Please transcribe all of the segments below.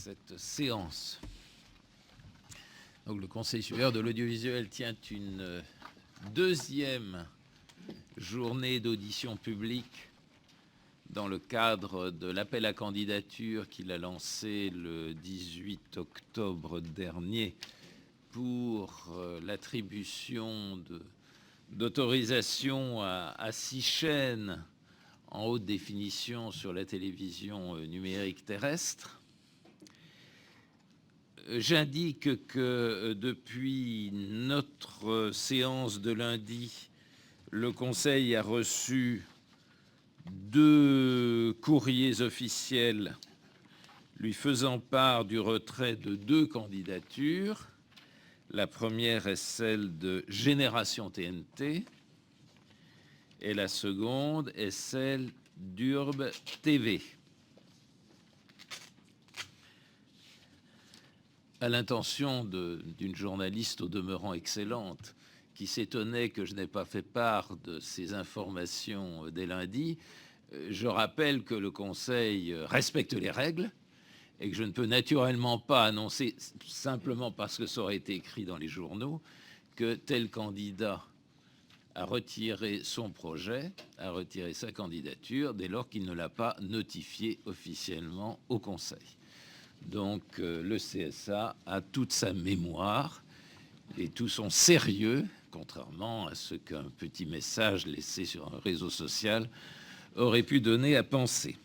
cette séance. Donc, le Conseil supérieur de l'audiovisuel tient une deuxième journée d'audition publique dans le cadre de l'appel à candidature qu'il a lancé le 18 octobre dernier pour l'attribution d'autorisation à 6 chaînes en haute définition sur la télévision numérique terrestre. J'indique que depuis notre séance de lundi, le Conseil a reçu 2 courriers officiels lui faisant part du retrait de 2 candidatures. La première est celle de Génération TNT et la seconde est celle d'Urb TV. À l'intention d'une journaliste au demeurant excellente qui s'étonnait que je n'ai pas fait part de ces informations dès lundi, je rappelle que le Conseil respecte les règles et que je ne peux naturellement pas annoncer, simplement parce que ça aurait été écrit dans les journaux, que tel candidat a retiré son projet, a retiré sa candidature, dès lors qu'il ne l'a pas notifié officiellement au Conseil. Donc le CSA a toute sa mémoire et tout son sérieux, contrairement à ce qu'un petit message laissé sur un réseau social aurait pu donner à penser.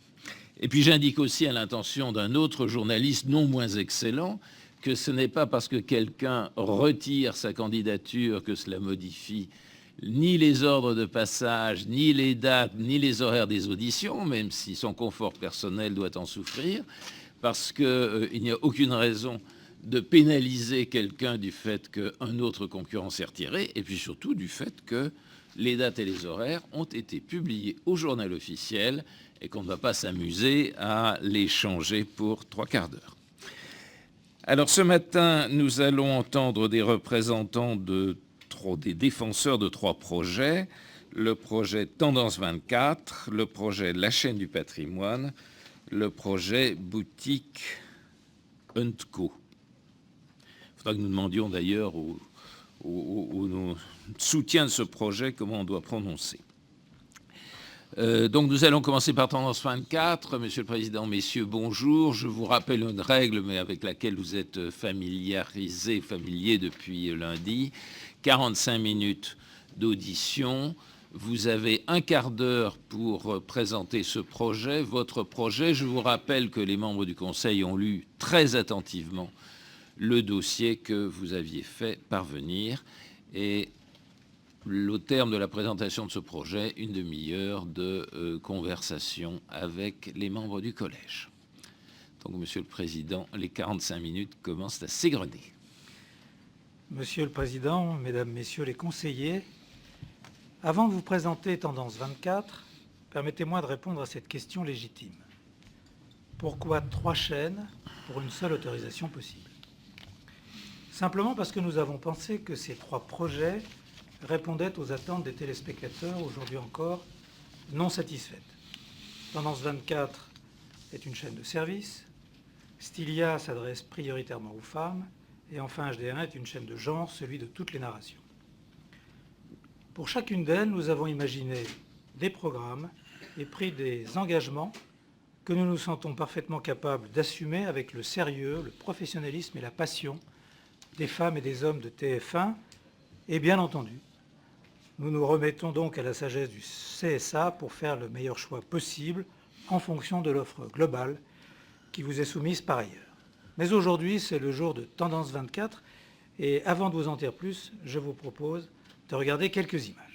Et puis j'indique aussi à l'intention d'un autre journaliste non moins excellent que ce n'est pas parce que quelqu'un retire sa candidature que cela modifie ni les ordres de passage, ni les dates, ni les horaires des auditions, même si son confort personnel doit en souffrir, parce qu'il n'y a aucune raison de pénaliser quelqu'un du fait qu'un autre concurrent s'est retiré, et puis surtout du fait que les dates et les horaires ont été publiés au journal officiel et qu'on ne va pas s'amuser à les changer pour 3/4 d'heure. Alors ce matin, nous allons entendre des représentants des défenseurs de 3 projets, le projet Tendance 24, le projet La chaîne du patrimoine, le projet Boutique Huntco. Il faudra que nous demandions d'ailleurs au soutien de ce projet comment on doit prononcer. Donc nous allons commencer par Tendance 24. Monsieur le Président, messieurs, bonjour. Je vous rappelle une règle, mais avec laquelle vous êtes familiers depuis lundi. 45 minutes d'audition. Vous avez 1/4 d'heure pour présenter ce projet, votre projet. Je vous rappelle que les membres du Conseil ont lu très attentivement le dossier que vous aviez fait parvenir. Et au terme de la présentation de ce projet, 1 demi-heure de conversation avec les membres du collège. Donc, Monsieur le Président, les 45 minutes commencent à s'égrener. Monsieur le Président, Mesdames, Messieurs les conseillers, avant de vous présenter Tendance 24, permettez-moi de répondre à cette question légitime. Pourquoi 3 chaînes pour une seule autorisation possible? Simplement parce que nous avons pensé que ces 3 projets répondaient aux attentes des téléspectateurs, aujourd'hui encore non satisfaites. Tendance 24 est une chaîne de service, Stylia s'adresse prioritairement aux femmes, et enfin HD1 est une chaîne de genre, celui de toutes les narrations. Pour chacune d'elles, nous avons imaginé des programmes et pris des engagements que nous nous sentons parfaitement capables d'assumer avec le sérieux, le professionnalisme et la passion des femmes et des hommes de TF1. Et bien entendu, nous nous remettons donc à la sagesse du CSA pour faire le meilleur choix possible en fonction de l'offre globale qui vous est soumise par ailleurs. Mais aujourd'hui, c'est le jour de Tendance 24 et avant de vous en dire plus, je vous propose de regarder quelques images.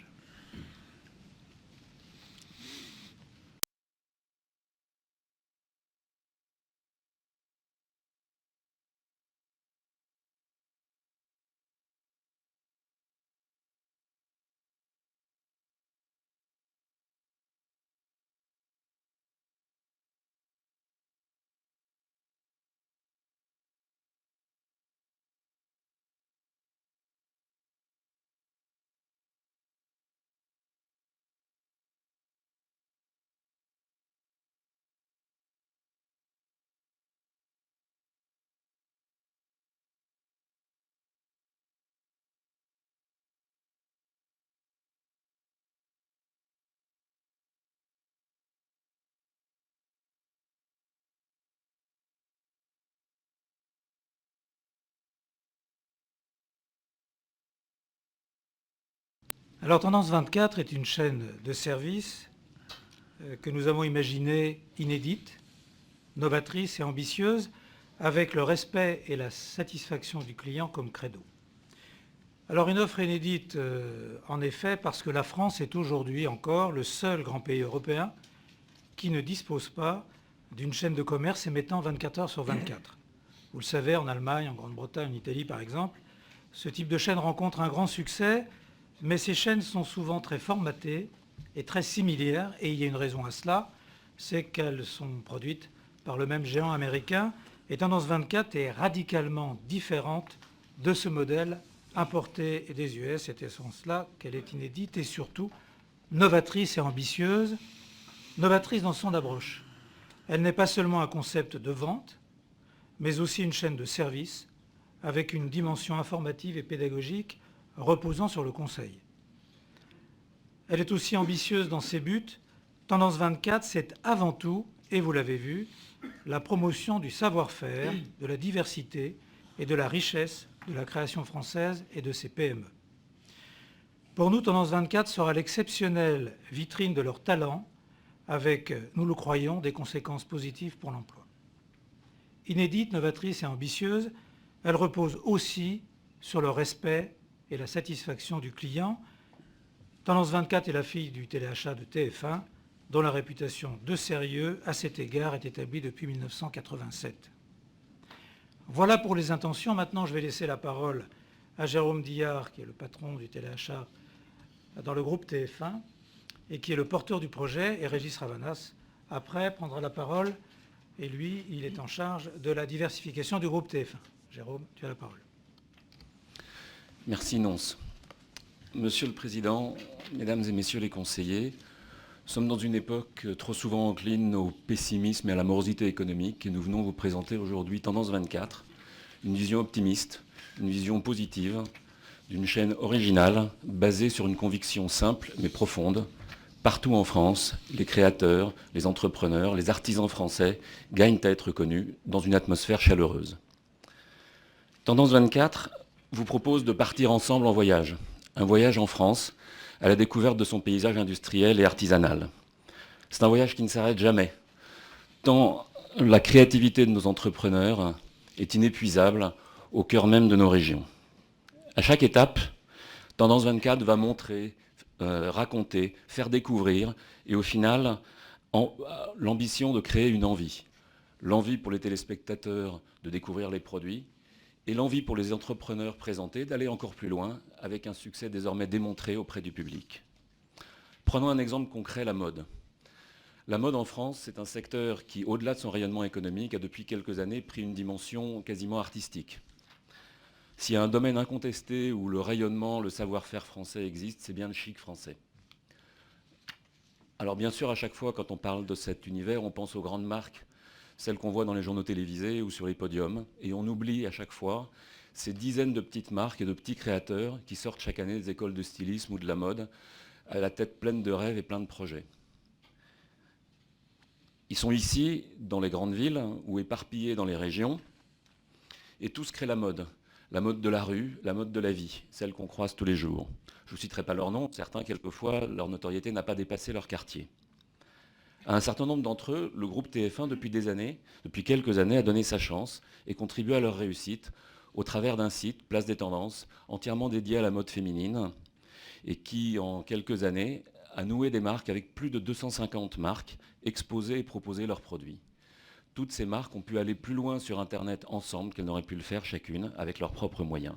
Alors, Tendance 24 est une chaîne de services que nous avons imaginée inédite, novatrice et ambitieuse, avec le respect et la satisfaction du client comme credo. Alors, une offre inédite, en effet, parce que la France est aujourd'hui encore le seul grand pays européen qui ne dispose pas d'une chaîne de commerce émettant 24 heures sur 24. Vous le savez, en Allemagne, en Grande-Bretagne, en Italie par exemple, ce type de chaîne rencontre un grand succès, mais ces chaînes sont souvent très formatées et très similaires, et il y a une raison à cela, c'est qu'elles sont produites par le même géant américain, et Tendance 24 est radicalement différente de ce modèle importé des US. C'est en cela qu'elle est inédite et surtout novatrice et ambitieuse. Novatrice dans son approche. Elle n'est pas seulement un concept de vente, mais aussi une chaîne de services avec une dimension informative et pédagogique reposant sur le conseil. Elle est aussi ambitieuse dans ses buts. Tendance 24, c'est avant tout, et vous l'avez vu, la promotion du savoir-faire, de la diversité et de la richesse de la création française et de ses PME. Pour nous, Tendance 24 sera l'exceptionnelle vitrine de leur talent, avec, nous le croyons, des conséquences positives pour l'emploi. Inédite, novatrice et ambitieuse, elle repose aussi sur le respect et la satisfaction du client. Tendance 24 est la fille du téléachat de TF1, dont la réputation de sérieux, à cet égard, est établie depuis 1987. Voilà pour les intentions. Maintenant, je vais laisser la parole à Jérôme Dillard, qui est le patron du téléachat dans le groupe TF1, et qui est le porteur du projet, et Régis Ravanas, après, prendra la parole, et lui, il est en charge de la diversification du groupe TF1. Jérôme, tu as la parole. Merci, Nonce. Monsieur le Président, Mesdames et Messieurs les conseillers, nous sommes dans une époque trop souvent encline au pessimisme et à la morosité économique, et nous venons vous présenter aujourd'hui Tendance 24, une vision optimiste, une vision positive, d'une chaîne originale, basée sur une conviction simple mais profonde. Partout en France, les créateurs, les entrepreneurs, les artisans français gagnent à être connus dans une atmosphère chaleureuse. Tendance 24 vous propose de partir ensemble en voyage. Un voyage en France, à la découverte de son paysage industriel et artisanal. C'est un voyage qui ne s'arrête jamais, tant la créativité de nos entrepreneurs est inépuisable au cœur même de nos régions. À chaque étape, Tendance 24 va montrer, raconter, faire découvrir, et au final, l'ambition de créer une envie. L'envie pour les téléspectateurs de découvrir les produits, et l'envie pour les entrepreneurs présentés d'aller encore plus loin, avec un succès désormais démontré auprès du public. Prenons un exemple concret, la mode. La mode en France, c'est un secteur qui, au-delà de son rayonnement économique, a depuis quelques années pris une dimension quasiment artistique. S'il y a un domaine incontesté où le rayonnement, le savoir-faire français existe, c'est bien le chic français. Alors bien sûr, à chaque fois, quand on parle de cet univers, on pense aux grandes marques, celles qu'on voit dans les journaux télévisés ou sur les podiums, et on oublie à chaque fois ces dizaines de petites marques et de petits créateurs qui sortent chaque année des écoles de stylisme ou de la mode, à la tête pleine de rêves et plein de projets. Ils sont ici, dans les grandes villes, ou éparpillés dans les régions, et tous créent la mode de la rue, la mode de la vie, celle qu'on croise tous les jours. Je ne vous citerai pas leurs noms, certains, quelquefois, leur notoriété n'a pas dépassé leur quartier. À un certain nombre d'entre eux, le groupe TF1, depuis quelques années, a donné sa chance et contribué à leur réussite au travers d'un site, Place des Tendances, entièrement dédié à la mode féminine, et qui, en quelques années, a noué des marques avec plus de 250 marques, exposées et proposé leurs produits. Toutes ces marques ont pu aller plus loin sur Internet ensemble qu'elles n'auraient pu le faire chacune avec leurs propres moyens.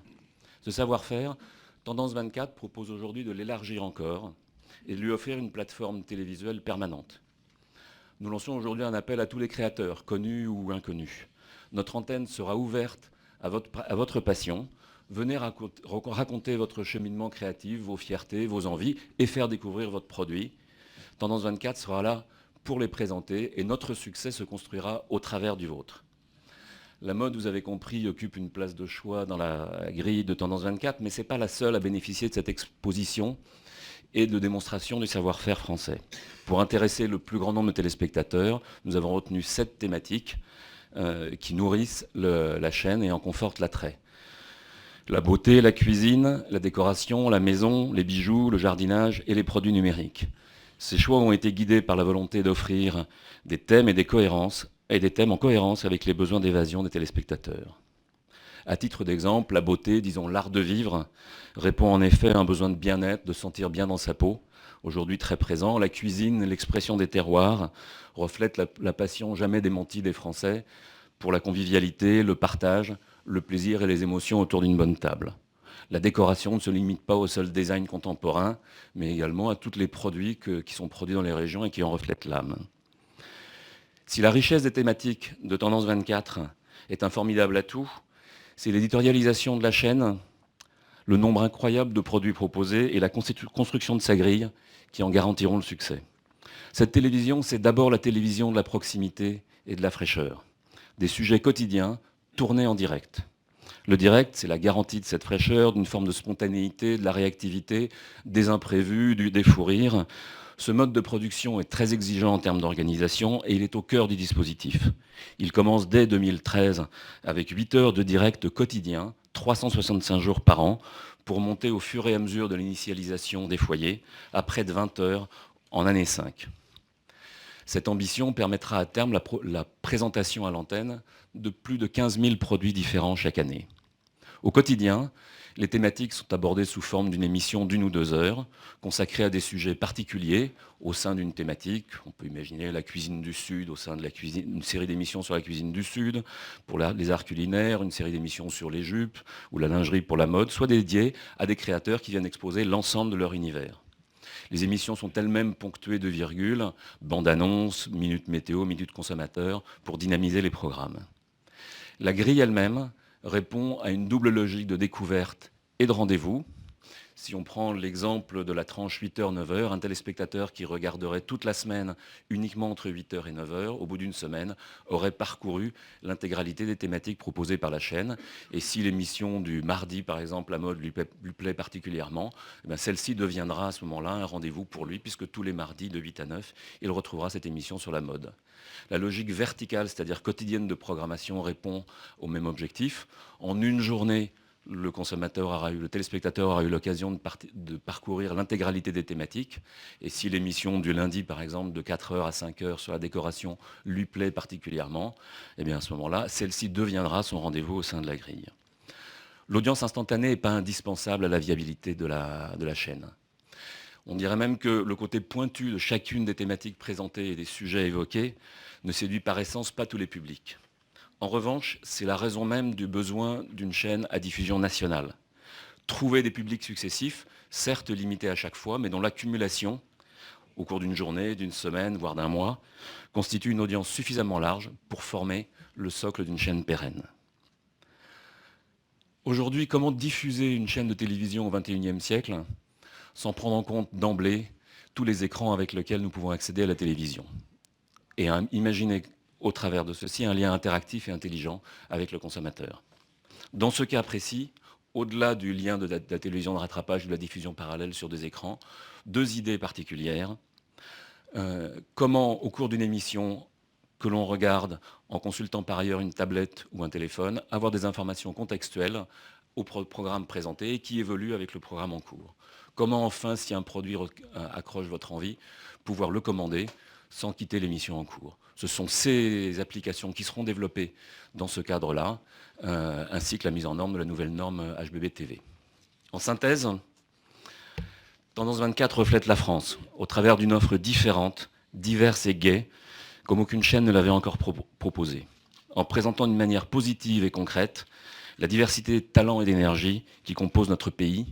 Ce savoir-faire, Tendance 24 propose aujourd'hui de l'élargir encore et de lui offrir une plateforme télévisuelle permanente. Nous lançons aujourd'hui un appel à tous les créateurs, connus ou inconnus. Notre antenne sera ouverte à votre passion. Venez raconter votre cheminement créatif, vos fiertés, vos envies et faire découvrir votre produit. Tendance 24 sera là pour les présenter et notre succès se construira au travers du vôtre. La mode, vous avez compris, occupe une place de choix dans la grille de Tendance 24, mais ce n'est pas la seule à bénéficier de cette exposition et de démonstration du savoir-faire français. Pour intéresser le plus grand nombre de téléspectateurs, nous avons retenu 7 thématiques qui nourrissent la chaîne et en confortent l'attrait. La beauté, la cuisine, la décoration, la maison, les bijoux, le jardinage et les produits numériques. Ces choix ont été guidés par la volonté d'offrir des thèmes et des thèmes en cohérence avec les besoins d'évasion des téléspectateurs. À titre d'exemple, la beauté, disons l'art de vivre, répond en effet à un besoin de bien-être, de sentir bien dans sa peau, aujourd'hui très présent. La cuisine, l'expression des terroirs, reflète la passion jamais démentie des Français pour la convivialité, le partage, le plaisir et les émotions autour d'une bonne table. La décoration ne se limite pas au seul design contemporain, mais également à tous les produits qui sont produits dans les régions et qui en reflètent l'âme. Si la richesse des thématiques de Tendance 24 est un formidable atout, c'est l'éditorialisation de la chaîne, le nombre incroyable de produits proposés et la construction de sa grille qui en garantiront le succès. Cette télévision, c'est d'abord la télévision de la proximité et de la fraîcheur. Des sujets quotidiens tournés en direct. Le direct, c'est la garantie de cette fraîcheur, d'une forme de spontanéité, de la réactivité, des imprévus, des fous rires. Ce mode de production est très exigeant en termes d'organisation et il est au cœur du dispositif. Il commence dès 2013 avec 8 heures de direct quotidien, 365 jours par an, pour monter au fur et à mesure de l'initialisation des foyers à près de 20 heures en année 5. Cette ambition permettra à terme la présentation à l'antenne de plus de 15 000 produits différents chaque année. Au quotidien, les thématiques sont abordées sous forme d'une émission d'1 ou 2 heures, consacrée à des sujets particuliers au sein d'une thématique. On peut imaginer la cuisine du Sud au sein de une série d'émissions sur la cuisine du Sud, pour les arts culinaires, une série d'émissions sur les jupes ou la lingerie pour la mode, soit dédiées à des créateurs qui viennent exposer l'ensemble de leur univers. Les émissions sont elles-mêmes ponctuées de virgules, bandes-annonces, minutes météo, minutes consommateurs, pour dynamiser les programmes. La grille elle-même répond à une double logique de découverte et de rendez-vous. Si on prend l'exemple de la tranche 8h-9h, un téléspectateur qui regarderait toute la semaine uniquement entre 8h et 9h, au bout d'une semaine, aurait parcouru l'intégralité des thématiques proposées par la chaîne. Et si l'émission du mardi, par exemple, la mode lui plaît particulièrement, celle-ci deviendra à ce moment-là un rendez-vous pour lui, puisque tous les mardis de 8 à 9, il retrouvera cette émission sur la mode. La logique verticale, c'est-à-dire quotidienne de programmation, répond au même objectif. En une journée, le téléspectateur aura eu l'occasion de parcourir l'intégralité des thématiques. Et si l'émission du lundi, par exemple, de 4h à 5h sur la décoration lui plaît particulièrement, eh bien à ce moment-là, celle-ci deviendra son rendez-vous au sein de la grille. L'audience instantanée n'est pas indispensable à la viabilité de la chaîne. On dirait même que le côté pointu de chacune des thématiques présentées et des sujets évoqués ne séduit par essence pas tous les publics. En revanche, c'est la raison même du besoin d'une chaîne à diffusion nationale. Trouver des publics successifs, certes limités à chaque fois, mais dont l'accumulation, au cours d'une journée, d'une semaine, voire d'un mois, constitue une audience suffisamment large pour former le socle d'une chaîne pérenne. Aujourd'hui, comment diffuser une chaîne de télévision au XXIe siècle sans prendre en compte d'emblée tous les écrans avec lesquels nous pouvons accéder à la télévision et imaginer au travers de ceci un lien interactif et intelligent avec le consommateur. Dans ce cas précis, au-delà du lien de la télévision de rattrapage ou de la diffusion parallèle sur des écrans, 2 idées particulières. Comment, au cours d'une émission que l'on regarde en consultant par ailleurs une tablette ou un téléphone, avoir des informations contextuelles au programme présenté et qui évoluent avec le programme en cours. Comment enfin, si un produit accroche votre envie, pouvoir le commander sans quitter l'émission en cours. Ce sont ces applications qui seront développées dans ce cadre-là, ainsi que la mise en norme de la nouvelle norme HbbTV. En synthèse, Tendance 24 reflète la France, au travers d'une offre différente, diverse et gaie, comme aucune chaîne ne l'avait encore proposée, en présentant d'une manière positive et concrète la diversité de talents et d'énergie qui composent notre pays,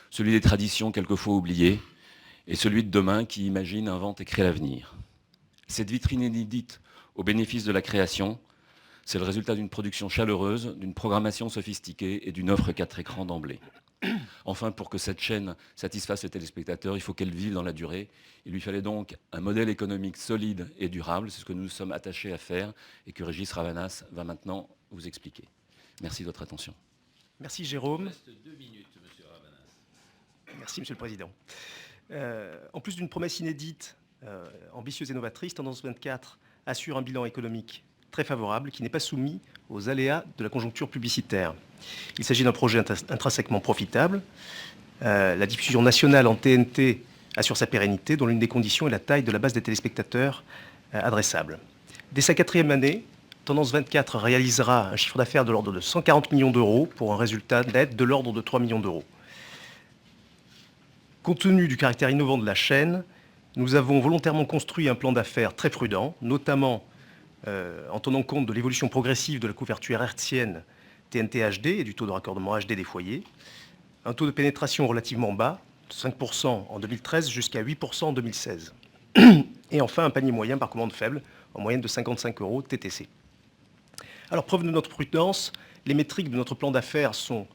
celui des traditions quelquefois oubliées, et celui de demain qui imagine, invente et crée l'avenir. Cette vitrine inédite au bénéfice de la création, c'est le résultat d'une production chaleureuse, d'une programmation sophistiquée et d'une offre 4 écrans d'emblée. Enfin, pour que cette chaîne satisfasse les téléspectateurs, il faut qu'elle vive dans la durée. Il lui fallait donc un modèle économique solide et durable. C'est ce que nous sommes attachés à faire et que Régis Ravanas va maintenant vous expliquer. Merci de votre attention. Merci Jérôme. Il reste 2 minutes, monsieur Ravanas. Merci Monsieur le Président. En plus d'une promesse inédite, ambitieuse et novatrice, Tendance 24 assure un bilan économique très favorable qui n'est pas soumis aux aléas de la conjoncture publicitaire. Il s'agit d'un projet intrinsèquement profitable. La diffusion nationale en TNT assure sa pérennité, dont l'une des conditions est la taille de la base des téléspectateurs adressables. Dès sa 4e année, Tendance 24 réalisera un chiffre d'affaires de l'ordre de 140 millions d'euros pour un résultat net de l'ordre de 3 millions d'euros. Compte tenu du caractère innovant de la chaîne, nous avons volontairement construit un plan d'affaires très prudent, notamment en tenant compte de l'évolution progressive de la couverture hertzienne TNT HD et du taux de raccordement HD des foyers, un taux de pénétration relativement bas, de 5% en 2013 jusqu'à 8% en 2016. Et enfin, un panier moyen par commande faible, en moyenne de 55 € TTC. Alors, preuve de notre prudence, les métriques de notre plan d'affaires sont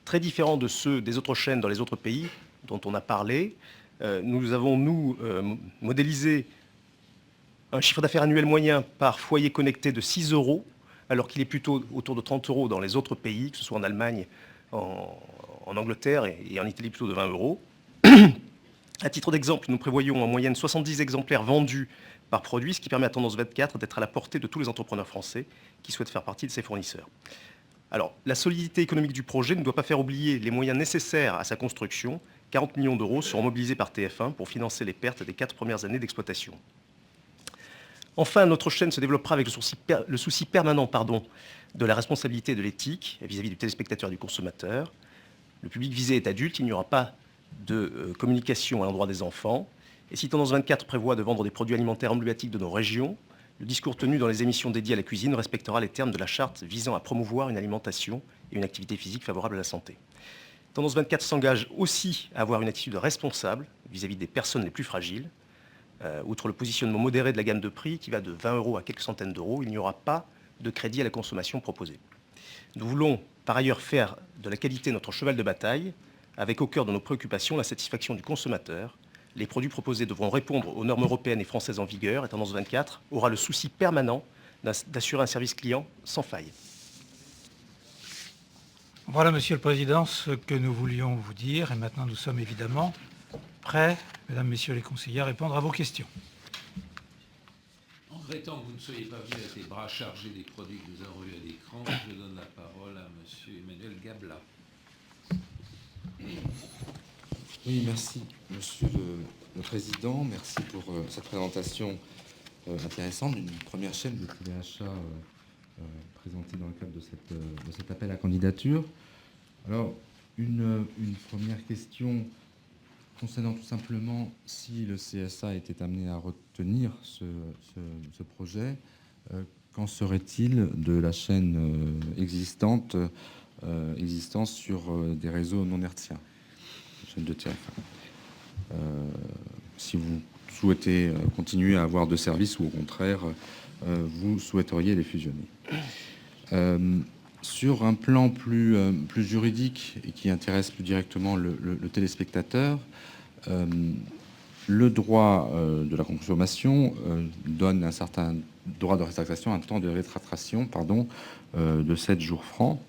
très différents de ceux des autres chaînes dans les autres pays dont on a parlé. Nous avons, modélisé un chiffre d'affaires annuel moyen par foyer connecté de 6 €, alors qu'il est plutôt autour de 30 € dans les autres pays, que ce soit en Allemagne, en Angleterre et en Italie plutôt de 20 €. À titre d'exemple, nous prévoyons en moyenne 70 exemplaires vendus par produit, ce qui permet à Tendance 24 d'être à la portée de tous les entrepreneurs français qui souhaitent faire partie de ses fournisseurs. Alors, la solidité économique du projet ne doit pas faire oublier les moyens nécessaires à sa construction. 40 millions d'euros seront mobilisés par TF1 pour financer les pertes des 4 premières années d'exploitation. Enfin, notre chaîne se développera avec le souci permanent de la responsabilité et de l'éthique vis-à-vis du téléspectateur et du consommateur. Le public visé est adulte, il n'y aura pas de communication à l'endroit des enfants. Et si Tendance 24 prévoit de vendre des produits alimentaires emblématiques de nos régions, le discours tenu dans les émissions dédiées à la cuisine respectera les termes de la charte visant à promouvoir une alimentation et une activité physique favorable à la santé. Tendance 24 s'engage aussi à avoir une attitude responsable vis-à-vis des personnes les plus fragiles. Outre le positionnement modéré de la gamme de prix qui va de 20 € à quelques centaines d'euros, il n'y aura pas de crédit à la consommation proposé. Nous voulons par ailleurs faire de la qualité notre cheval de bataille, avec au cœur de nos préoccupations la satisfaction du consommateur. Les produits proposés devront répondre aux normes européennes et françaises en vigueur et Tendance 24 aura le souci permanent d'assurer un service client sans faille. Voilà, Monsieur le Président, ce que nous voulions vous dire. Et maintenant, nous sommes évidemment prêts, Mesdames, Messieurs les conseillers, à répondre à vos questions. En regrettant que vous ne soyez pas venu avec les bras chargés des produits que nous avons vus à l'écran, je donne la parole à Monsieur Emmanuel Gabla. Oui, merci, Monsieur le Président. Merci pour cette présentation intéressante d'une première chaîne de téléachat présentée dans le cadre de cet appel à candidature. Alors, une première question concernant tout simplement si le CSA était amené à retenir ce projet. Qu'en serait-il de la chaîne existante sur des réseaux non hertziens, chaîne de TF1. Si vous souhaitez continuer à avoir deux services ou au contraire, vous souhaiteriez les fusionner. Sur un plan plus juridique et qui intéresse plus directement le téléspectateur, le droit de la consommation donne un certain droit de rétractation, un temps de rétractation de 7 jours francs,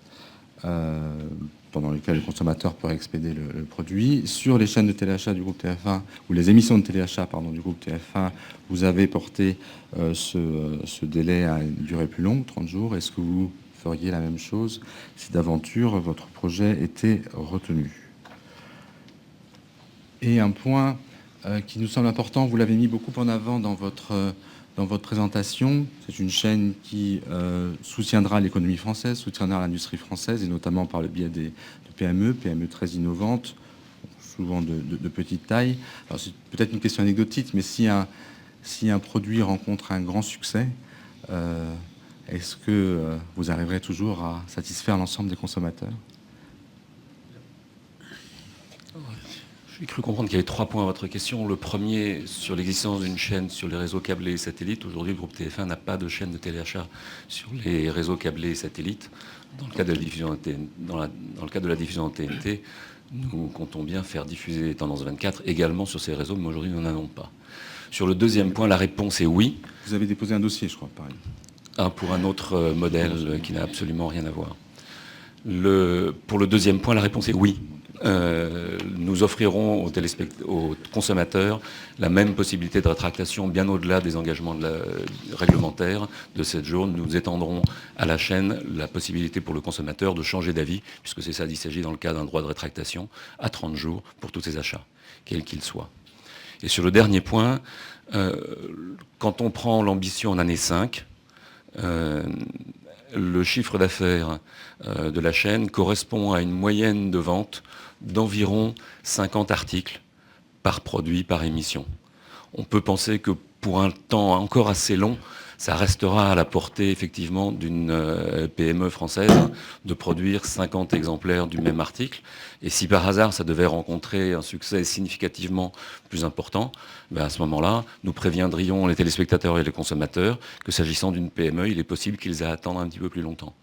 pendant lequel le consommateur peut expédier le produit. Sur les chaînes de téléachat du groupe TF1, ou les émissions de téléachat du groupe TF1, vous avez porté ce délai à une durée plus longue, 30 jours. Est-ce que vous feriez la même chose si d'aventure votre projet était retenu? Et un point qui nous semble important, vous l'avez mis beaucoup en avant dans votre présentation, c'est une chaîne qui soutiendra l'économie française, soutiendra l'industrie française, et notamment par le biais de PME très innovantes, souvent de petite taille. Alors c'est peut-être une question anecdotique, mais si un produit rencontre un grand succès, est-ce que vous arriverez toujours à satisfaire l'ensemble des consommateurs? J'ai cru comprendre qu'il y avait 3 points à votre question. Le premier, sur l'existence d'une chaîne sur les réseaux câblés et satellites. Aujourd'hui, le groupe TF1 n'a pas de chaîne de téléachat sur les réseaux câblés et satellites. Dans le cadre de la diffusion en TNT, nous comptons bien faire diffuser Tendance 24 également sur ces réseaux, mais aujourd'hui, nous n'en avons pas. Sur le deuxième point, la réponse est oui. Vous avez déposé un dossier, je crois, pareil. Pour un autre modèle qui n'a absolument rien à voir. Pour le deuxième point, la réponse est oui. nous offrirons aux consommateurs la même possibilité de rétractation bien au-delà des engagements réglementaires de 7 jours. Nous étendrons à la chaîne la possibilité pour le consommateur de changer d'avis, puisque c'est ça qu'il s'agit dans le cas d'un droit de rétractation, à 30 jours pour tous ses achats, quels qu'ils soient. Et sur le dernier point, quand on prend l'ambition en année 5, le chiffre d'affaires de la chaîne correspond à une moyenne de vente d'environ 50 articles par produit, par émission. On peut penser que pour un temps encore assez long, ça restera à la portée effectivement d'une PME française de produire 50 exemplaires du même article. Et si par hasard ça devait rencontrer un succès significativement plus important, à ce moment-là, nous préviendrions les téléspectateurs et les consommateurs que s'agissant d'une PME, il est possible qu'ils aient à attendre un petit peu plus longtemps.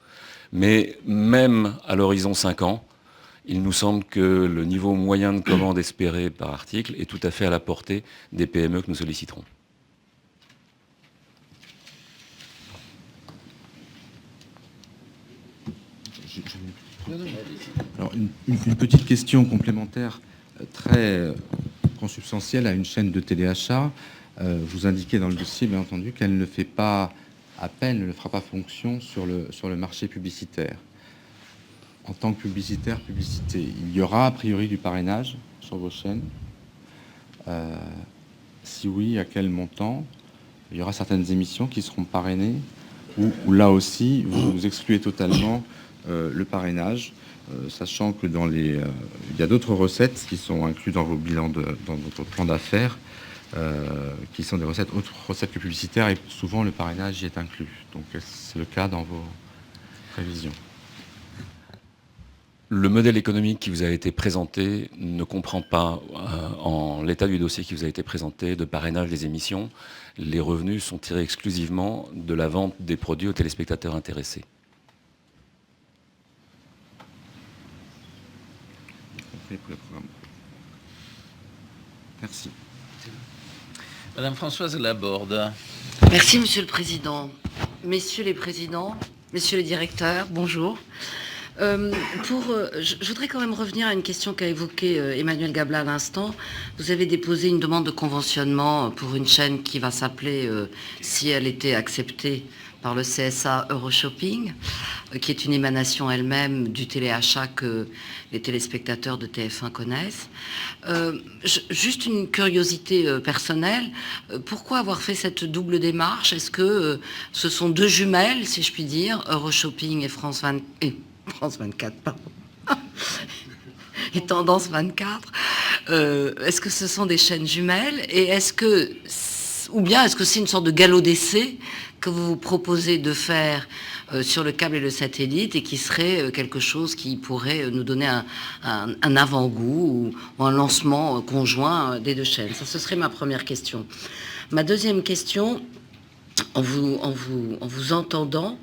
Mais même à l'horizon 5 ans, il nous semble que le niveau moyen de commande espéré par article est tout à fait à la portée des PME que nous solliciterons. Alors, une petite question complémentaire très consubstantielle à une chaîne de téléachat. Vous indiquez dans le dossier, bien entendu, qu'elle ne fait pas appel, ne fera pas fonction sur le marché publicitaire. En tant que publicité, il y aura a priori du parrainage sur vos chaînes. Si oui, à quel montant? Il y aura certaines émissions qui seront parrainées ou là aussi, vous excluez totalement le parrainage, sachant que il y a d'autres recettes qui sont incluses dans vos bilans, dans votre plan d'affaires, qui sont des autres recettes que publicitaires, et souvent le parrainage y est inclus. Donc c'est le cas dans vos prévisions. Le modèle économique qui vous a été présenté ne comprend pas, en l'état du dossier qui vous a été présenté, de parrainage des émissions. Les revenus sont tirés exclusivement de la vente des produits aux téléspectateurs intéressés. Merci. Madame Françoise Laborde. Merci, Monsieur le Président. Messieurs les présidents, messieurs les directeurs, bonjour. Je voudrais quand même revenir à une question qu'a évoquée Emmanuel Gabla à l'instant. Vous avez déposé une demande de conventionnement pour une chaîne qui va s'appeler, si elle était acceptée par le CSA, Euroshopping, qui est une émanation elle-même du téléachat que les téléspectateurs de TF1 connaissent. Juste une curiosité personnelle, pourquoi avoir fait cette double démarche? Est-ce que ce sont deux jumelles, si je puis dire, Euroshopping et France 24, pardon. Et Tendance 24. Est-ce que ce sont des chaînes jumelles? Et est-ce que c'est une sorte de galop d'essai que vous vous proposez de faire sur le câble et le satellite, et qui serait quelque chose qui pourrait nous donner un avant-goût ou un lancement conjoint des deux chaînes? Ça, ce serait ma première question. Ma deuxième question, en vous entendant,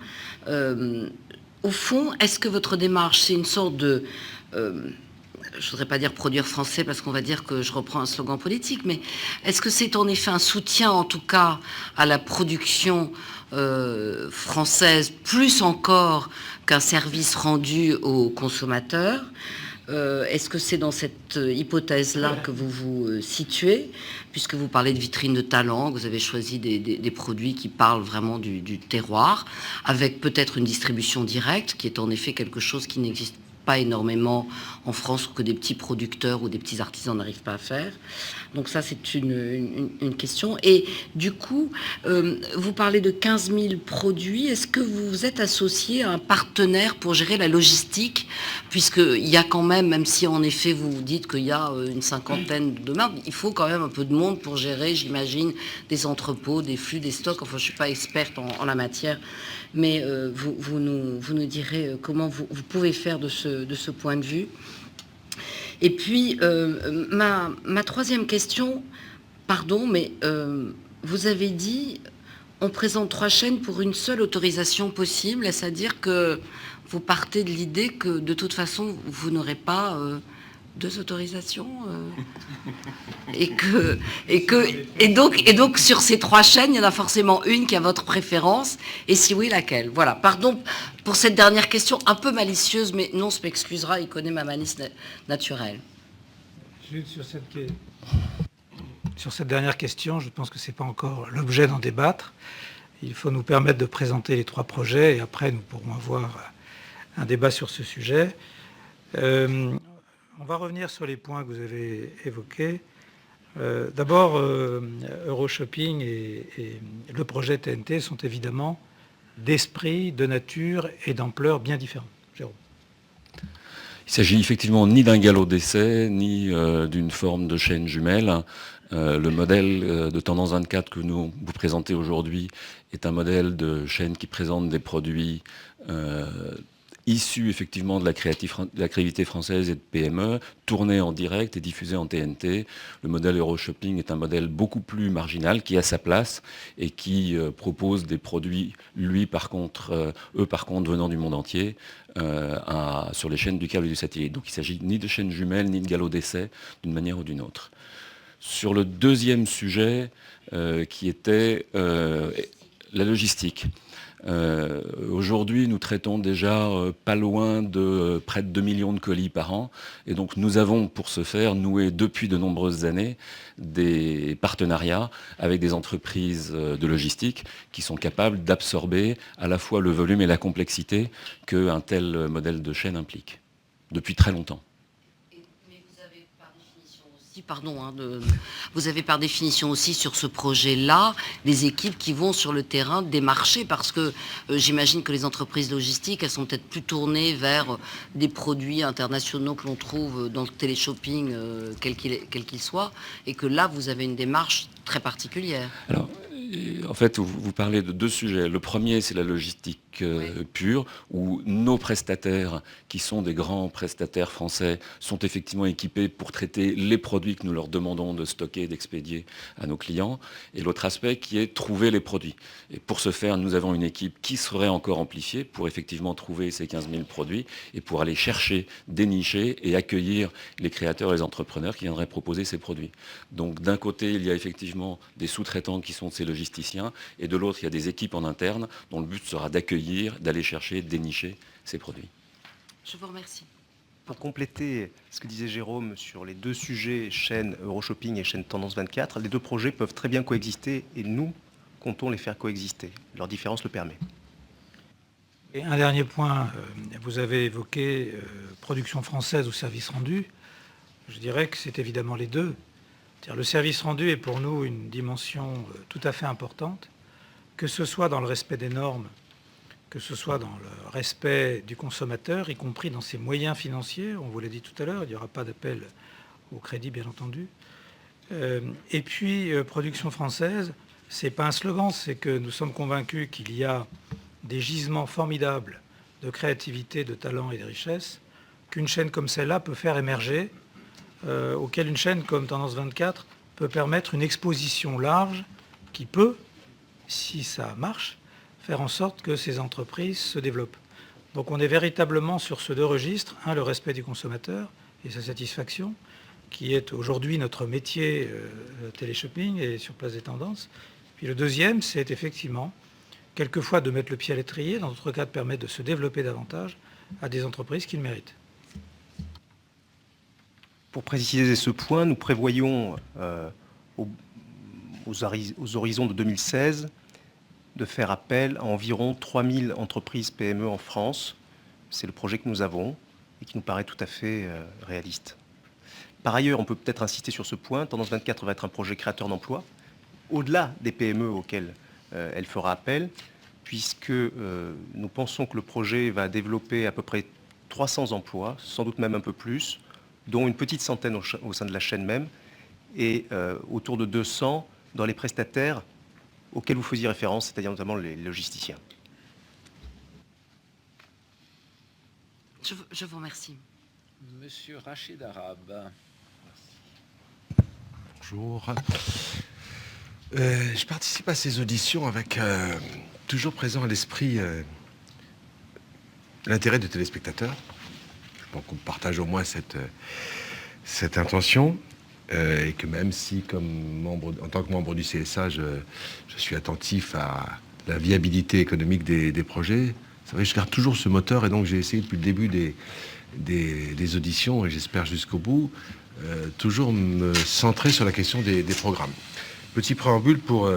au fond, est-ce que votre démarche, c'est une sorte de... je ne voudrais pas dire produire français, parce qu'on va dire que je reprends un slogan politique, mais est-ce que c'est en effet un soutien, en tout cas, à la production française, plus encore qu'un service rendu aux consommateurs? Est-ce que c'est dans cette hypothèse-là que vous vous situez, puisque vous parlez de vitrine de talent, que vous avez choisi des produits qui parlent vraiment du terroir, avec peut-être une distribution directe, qui est en effet quelque chose qui n'existe pas énormément en France, que des petits producteurs ou des petits artisans n'arrivent pas à faire. Donc ça, c'est une question. Et du coup, vous parlez de 15 000 produits. Est-ce que vous êtes associé à un partenaire pour gérer la logistique? Puisqu'il y a quand même si en effet vous dites qu'il y a une cinquantaine de marques, il faut quand même un peu de monde pour gérer, j'imagine, des entrepôts, des flux, des stocks. Enfin, je ne suis pas experte en la matière, mais vous nous direz comment vous pouvez faire de ce point de vue. Et puis, ma troisième question, pardon, mais vous avez dit, on présente 3 chaînes pour une seule autorisation possible, c'est-à-dire que vous partez de l'idée que, de toute façon, vous n'aurez pas 2 autorisations et donc sur ces 3 chaînes, il y en a forcément une qui a votre préférence, et si oui, laquelle? Voilà, pardon pour cette dernière question un peu malicieuse, mais non, se m'excusera, il connaît ma malice naturelle. Jules, sur cette dernière question, je pense que ce n'est pas encore l'objet d'en débattre. Il faut nous permettre de présenter les 3 projets, et après nous pourrons avoir un débat sur ce sujet. On va revenir sur les points que vous avez évoqués. D'abord, Euroshopping et le projet TNT sont évidemment d'esprit, de nature et d'ampleur bien différents. Jérôme. Il s'agit effectivement ni d'un galop d'essai, ni d'une forme de chaîne jumelle. Le modèle de Tendance 24 que nous vous présentez aujourd'hui est un modèle de chaîne qui présente des produits issus effectivement de la créativité française et de PME, tournés en direct et diffusés en TNT. Le modèle Euroshopping est un modèle beaucoup plus marginal qui a sa place et qui propose des produits, eux par contre venant du monde entier, sur les chaînes du câble et du satellite. Donc il ne s'agit ni de chaînes jumelles ni de galop d'essai d'une manière ou d'une autre. Sur le deuxième sujet qui était la logistique. Aujourd'hui, nous traitons déjà pas loin de près de 2 millions de colis par an. Et donc, nous avons, pour ce faire, noué depuis de nombreuses années des partenariats avec des entreprises de logistique qui sont capables d'absorber à la fois le volume et la complexité qu'un tel modèle de chaîne implique, depuis très longtemps. Vous avez par définition aussi sur ce projet-là des équipes qui vont sur le terrain démarcher, parce que j'imagine que les entreprises logistiques, elles sont peut-être plus tournées vers des produits internationaux que l'on trouve dans le téléshopping, quel qu'il soit, et que là, vous avez une démarche très particulière. Alors, en fait, vous parlez de 2 sujets. Le premier, c'est la logistique pure, où nos prestataires, qui sont des grands prestataires français, sont effectivement équipés pour traiter les produits que nous leur demandons de stocker et d'expédier à nos clients. Et l'autre aspect qui est trouver les produits. Et pour ce faire, nous avons une équipe qui serait encore amplifiée pour effectivement trouver ces 15 000 produits et pour aller chercher, dénicher et accueillir les créateurs et les entrepreneurs qui viendraient proposer ces produits. Donc d'un côté, il y a effectivement des sous-traitants qui sont ces logisticiens, et de l'autre, il y a des équipes en interne dont le but sera d'accueillir, d'aller chercher, dénicher ces produits. Je vous remercie. Pour compléter ce que disait Jérôme sur les 2 sujets, chaîne Euroshopping et chaîne Tendance 24, les 2 projets peuvent très bien coexister et nous comptons les faire coexister. Leur différence le permet. Et un dernier point, vous avez évoqué production française ou service rendu. Je dirais que c'est évidemment les 2. Le service rendu est pour nous une dimension tout à fait importante, que ce soit dans le respect des normes, que ce soit dans le respect du consommateur, y compris dans ses moyens financiers. On vous l'a dit tout à l'heure, il n'y aura pas d'appel au crédit, bien entendu. Et puis, production française, ce n'est pas un slogan, c'est que nous sommes convaincus qu'il y a des gisements formidables de créativité, de talent et de richesse qu'une chaîne comme celle-là peut faire émerger, auquel une chaîne comme Tendance 24 peut permettre une exposition large qui peut, si ça marche, faire en sorte que ces entreprises se développent. Donc on est véritablement sur ce 2 registres. Un, le respect du consommateur et sa satisfaction, qui est aujourd'hui notre métier téléshopping et sur place des tendances. Puis le deuxième, c'est effectivement, quelquefois de mettre le pied à l'étrier, dans d'autres cas de permettre de se développer davantage à des entreprises qui le méritent. Pour préciser ce point, nous prévoyons aux horizons de 2016 de faire appel à environ 3000 entreprises PME en France. C'est le projet que nous avons et qui nous paraît tout à fait réaliste. Par ailleurs, on peut peut-être insister sur ce point, Tendance 24 va être un projet créateur d'emplois, au-delà des PME auxquelles elle fera appel, puisque nous pensons que le projet va développer à peu près 300 emplois, sans doute même un peu plus, dont une petite centaine au sein de la chaîne même, et autour de 200 dans les prestataires auxquels vous faisiez référence, c'est-à-dire notamment les logisticiens. Je vous remercie. Monsieur Rachid Arabe. Bonjour. Je participe à ces auditions avec toujours présent à l'esprit l'intérêt des téléspectateurs. Je pense qu'on partage au moins cette cette intention et que même si, en tant que membre du CSA, je suis attentif à la viabilité économique des projets, c'est vrai, je garde toujours ce moteur et donc j'ai essayé depuis le début des auditions et j'espère jusqu'au bout, toujours me centrer sur la question des programmes. Petit préambule pour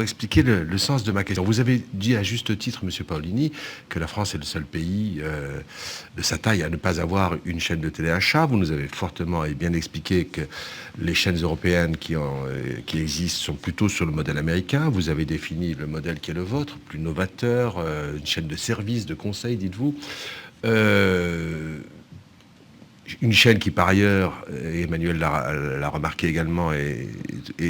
expliquer le sens de ma question. Vous avez dit à juste titre, Monsieur Paolini, que la France est le seul pays de sa taille à ne pas avoir une chaîne de téléachat. Vous nous avez fortement et bien expliqué que les chaînes européennes qui existent sont plutôt sur le modèle américain. Vous avez défini le modèle qui est le vôtre, plus novateur, une chaîne de services, de conseils, dites-vous. Une chaîne qui, par ailleurs, et Emmanuel l'a remarqué également, et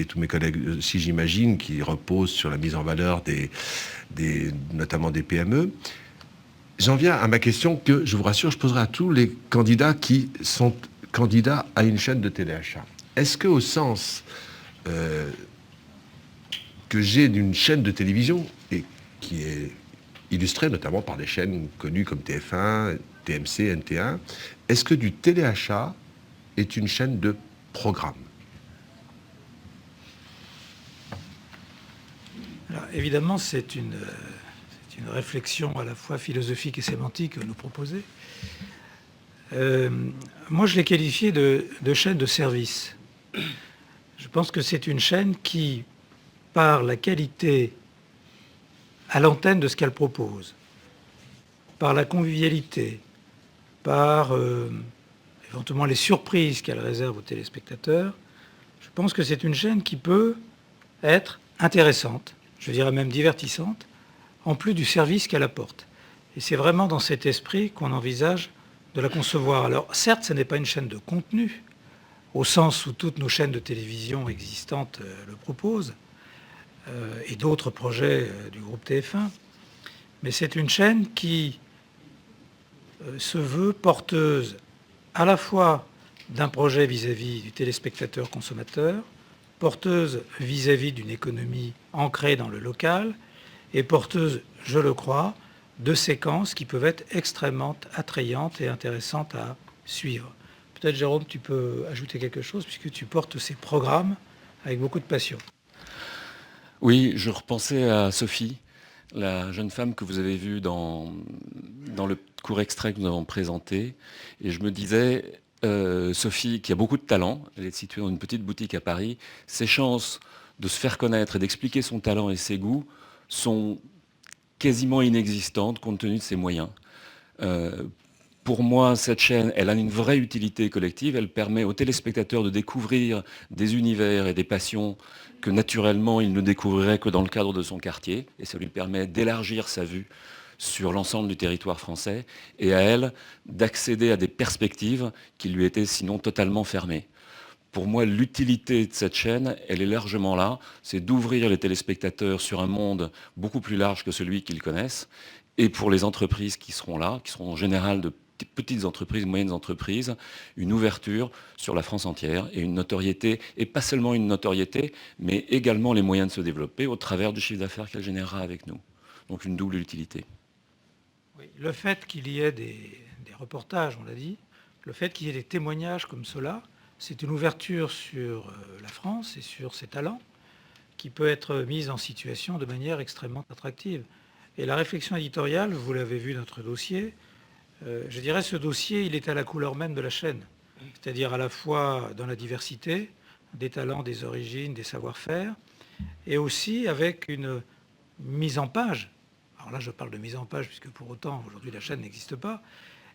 tous mes collègues aussi, j'imagine, qui repose sur la mise en valeur notamment des PME. J'en viens à ma question que, je vous rassure, je poserai à tous les candidats qui sont candidats à une chaîne de téléachat. Est-ce que, au sens que j'ai d'une chaîne de télévision, et qui est illustrée notamment par des chaînes connues comme TF1, TMC, NT1, est-ce que du téléachat est une chaîne de programme? Alors, évidemment, c'est une réflexion à la fois philosophique et sémantique que nous proposez. Moi, je l'ai qualifiée de chaîne de service. Je pense que c'est une chaîne qui, par la qualité à l'antenne de ce qu'elle propose, par la convivialité, par éventuellement les surprises qu'elle réserve aux téléspectateurs, je pense que c'est une chaîne qui peut être intéressante, je dirais même divertissante, en plus du service qu'elle apporte. Et c'est vraiment dans cet esprit qu'on envisage de la concevoir. Alors certes, ce n'est pas une chaîne de contenu, au sens où toutes nos chaînes de télévision existantes le proposent, et d'autres projets du groupe TF1, mais c'est une chaîne qui se veut porteuse à la fois d'un projet vis-à-vis du téléspectateur consommateur, porteuse vis-à-vis d'une économie ancrée dans le local et porteuse, je le crois, de séquences qui peuvent être extrêmement attrayantes et intéressantes à suivre. Peut-être, Jérôme, tu peux ajouter quelque chose puisque tu portes ces programmes avec beaucoup de passion. Oui, je repensais à Sophie, la jeune femme que vous avez vue dans le court extrait que nous avons présenté. Et je me disais, Sophie, qui a beaucoup de talent, elle est située dans une petite boutique à Paris, ses chances de se faire connaître et d'expliquer son talent et ses goûts sont quasiment inexistantes compte tenu de ses moyens. Pour moi, cette chaîne, elle a une vraie utilité collective. Elle permet aux téléspectateurs de découvrir des univers et des passions que naturellement, il ne découvrirait que dans le cadre de son quartier. Et ça lui permet d'élargir sa vue sur l'ensemble du territoire français et à elle d'accéder à des perspectives qui lui étaient sinon totalement fermées. Pour moi, l'utilité de cette chaîne, elle est largement là. C'est d'ouvrir les téléspectateurs sur un monde beaucoup plus large que celui qu'ils connaissent. Et pour les entreprises qui seront là, qui seront en général de petites entreprises, moyennes entreprises, une ouverture sur la France entière et une notoriété, et pas seulement une notoriété, mais également les moyens de se développer au travers du chiffre d'affaires qu'elle générera avec nous. Donc une double utilité. Oui, le fait qu'il y ait des reportages, on l'a dit, le fait qu'il y ait des témoignages comme cela, c'est une ouverture sur la France et sur ses talents qui peut être mise en situation de manière extrêmement attractive. Et la réflexion éditoriale, vous l'avez vu dans notre dossier, je dirais ce dossier, il est à la couleur même de la chaîne, c'est-à-dire à la fois dans la diversité des talents, des origines, des savoir-faire, et aussi avec une mise en page. Alors là, je parle de mise en page, puisque pour autant, aujourd'hui, la chaîne n'existe pas,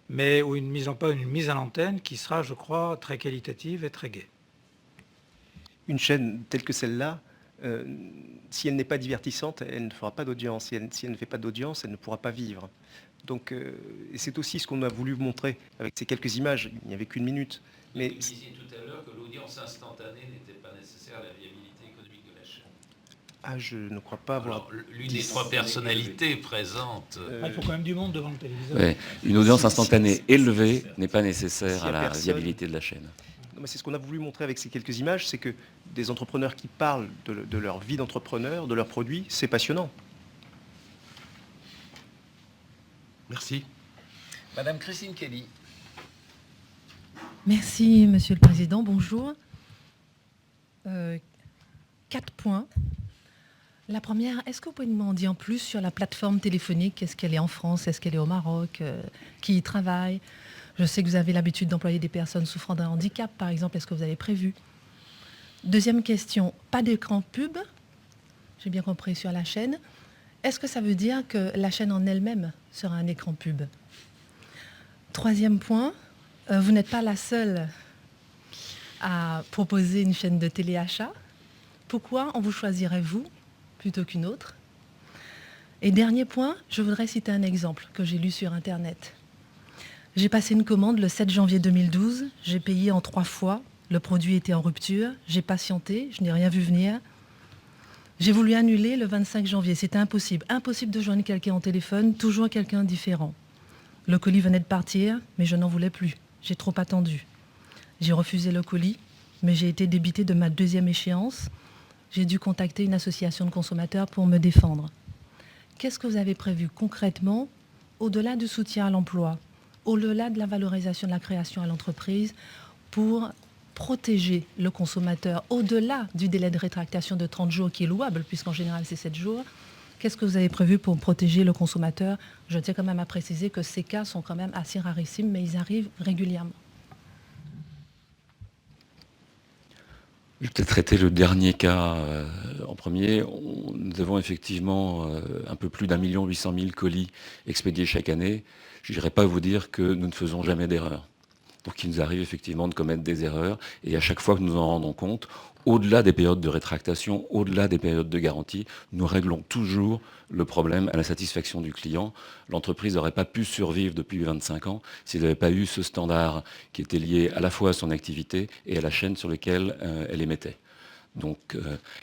mais où une mise en page, une mise à l'antenne qui sera, je crois, très qualitative et très gaie. Une chaîne telle que celle-là, si elle n'est pas divertissante, elle ne fera pas d'audience. Si elle ne fait pas d'audience, elle ne pourra pas vivre. Donc, et c'est aussi ce qu'on a voulu montrer avec ces quelques images. Il n'y avait qu'une minute. Mais vous disiez tout à l'heure que l'audience instantanée n'était pas nécessaire à la viabilité économique de la chaîne. Ah, je ne crois pas avoir... Alors, l'une des trois personnalités présentes... Il faut quand même du monde devant le téléviseur. Ouais, une audience instantanée élevée n'est pas nécessaire à la viabilité de la chaîne. Non, mais c'est ce qu'on a voulu montrer avec ces quelques images, c'est que des entrepreneurs qui parlent de leur vie d'entrepreneur, de leurs produits, c'est passionnant. Merci. Madame Christine Kelly. Merci, Monsieur le Président. Bonjour. 4 points. La première, est-ce que vous pouvez m'en dire plus sur la plateforme téléphonique? Est-ce qu'elle est en France? Est-ce qu'elle est au Maroc? Qui y travaille? Je sais que vous avez l'habitude d'employer des personnes souffrant d'un handicap, par exemple. Est-ce que vous avez prévu? Deuxième question, pas d'écran pub, j'ai bien compris, sur la chaîne. Est-ce que ça veut dire que la chaîne en elle-même sera un écran pub? Troisième point, vous n'êtes pas la seule à proposer une chaîne de téléachat. Pourquoi on vous choisirait, vous, plutôt qu'une autre? Et dernier point, je voudrais citer un exemple que j'ai lu sur Internet. J'ai passé une commande le 7 janvier 2012, j'ai payé en 3 fois, le produit était en rupture, j'ai patienté, je n'ai rien vu venir. J'ai voulu annuler le 25 janvier, c'était impossible. Impossible de joindre quelqu'un au téléphone, toujours quelqu'un différent. Le colis venait de partir, mais je n'en voulais plus. J'ai trop attendu. J'ai refusé le colis, mais j'ai été débité de ma deuxième échéance. J'ai dû contacter une association de consommateurs pour me défendre. Qu'est-ce que vous avez prévu concrètement, au-delà du soutien à l'emploi, au-delà de la valorisation de la création à l'entreprise, pour protéger le consommateur, au-delà du délai de rétractation de 30 jours qui est louable, puisqu'en général c'est 7 jours? Qu'est-ce que vous avez prévu pour protéger le consommateur? Je tiens quand même à préciser que ces cas sont quand même assez rarissimes, mais ils arrivent régulièrement. Je vais peut-être traiter le dernier cas en premier. Nous avons effectivement un peu plus d'1 800 000 colis expédiés chaque année. Je n'irai pas vous dire que nous ne faisons jamais d'erreurs. Donc il nous arrive effectivement de commettre des erreurs, et à chaque fois que nous en rendons compte, au-delà des périodes de rétractation, au-delà des périodes de garantie, nous réglons toujours le problème à la satisfaction du client. L'entreprise n'aurait pas pu survivre depuis 25 ans s'il n'avait pas eu ce standard qui était lié à la fois à son activité et à la chaîne sur laquelle elle émettait. Donc